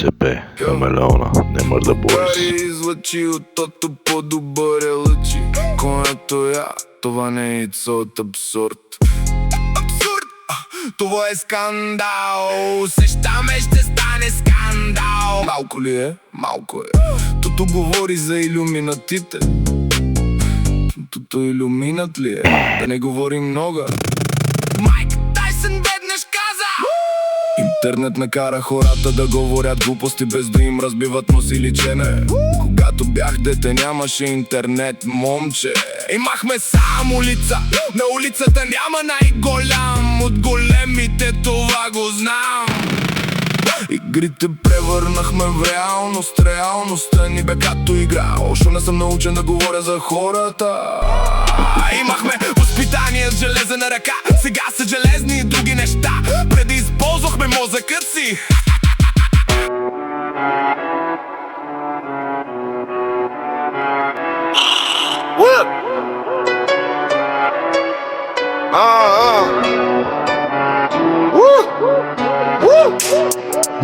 себе, хамелеона, не мърда Борис. Пари излъчи от тото по-добър е лъчи. Конето я, това не е ицо от абсурд. Абсурд! Това е скандал. Усещаме, ще стане скандал. Малко ли е? Малко е. Тото говори за илюминатите. Тото илюминат ли е? Да не говори много. Майк Тайсън веднъж каза: интернет накара хората да говорят глупости, без да им разбиват нос или чене. Когато бях дете нямаше интернет, момче. Имахме само улица. На улицата няма най-голям от големите, това го знам. Игрите превърнахме в реалност. Реалността ни бе като игра. Още не съм научен да говоря за хората. Имахме възпитание с железена ръка. Сега са железни и други неща. Преди използвахме мозъкът си.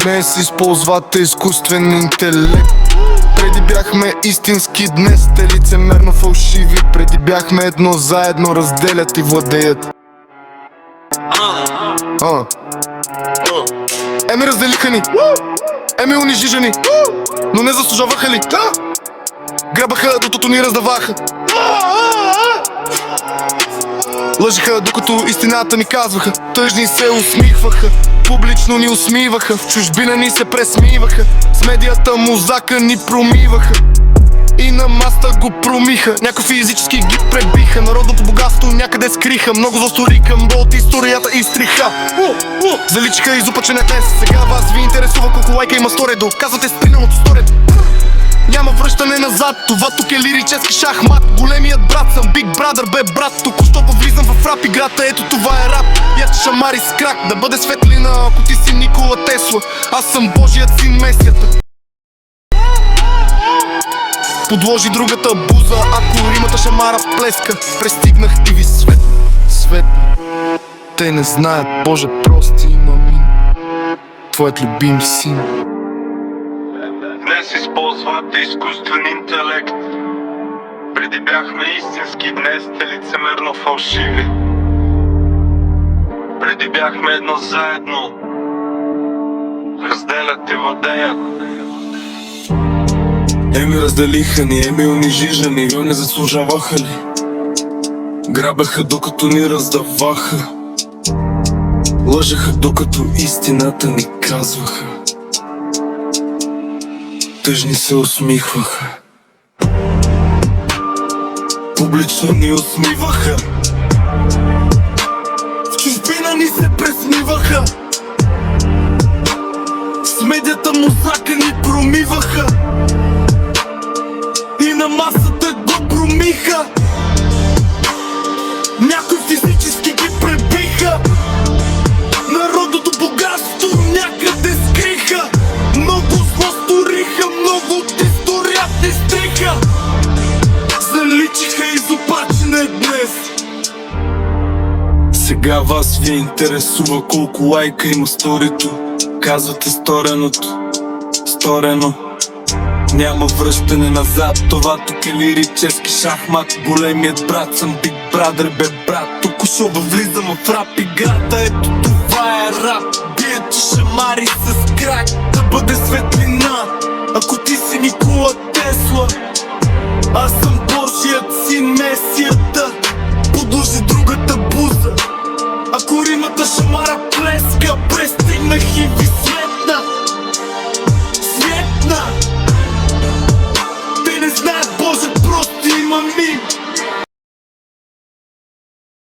Днес използвате изкуствен интелект. Преди бяхме истински, днес сте лицемерно фалшиви. Преди бяхме едно заедно, разделят и владеят. Еми разделиха ни, еми унижиха ни, но не заслужаваха ли? Грабаха, докато ни раздаваха. Лъжиха, докато истината ни казваха. Тъжни се усмихваха, публично ни усмиваха. В чужбина ни се пресмиваха. С медията мозака ни промиваха. И на маста го промиха. Някои физически ги пребиха. Народното богатство някъде скриха. Много засторикам от историята изтриха. Заличиха изопачене днес. Сега вас ви интересува колко лайка има сторедо. Казвате сприненото сторедо. Няма връщане назад, това тук е лирически шахмат. Големият брат съм, Big Brother бе брат. Току-що повлизам в рап играта, ето това е рап. Я ти шамари с крак, да бъде светлина, ако ти си Никола Тесла. Аз съм Божият син Месията. Подложи другата буза, ако римата шамара плеска. Престигнах и ви свет, свет. Те не знаят, Боже прости, мамин, твоят любим син. Днес използвате изкуствен интелект. Преди бяхме истински, днес сте лицемерно фалшиви. Преди бяхме едно заедно, разделят и владеят. Еми разделиха ни, еми унижиха ни, но не заслужаваха ли? Грабаха, докато ни раздаваха. Лъжаха, докато истината ни казваха. Тъжни се усмихваха, публично ни усмиваха. В чужбина ни се пресмиваха. С медията мозака ни промиваха. И на масата го промиха. Някои физически ги пребиха. Народното богатство някъде скриха. Много зло сториха, много от историята изтриха. Заличиха изопачене днес. Сега вас ви интересува колко лайка има сторито. Казвате стореното, сторено. Няма връщане назад, това тук е лирически шахмат. Големият брат съм, Big Brother бе брат. Току-що влизам в рап играта, ето това е рап. Бият шамари с крак, да бъде светлина, ако ти си Никола Тесла.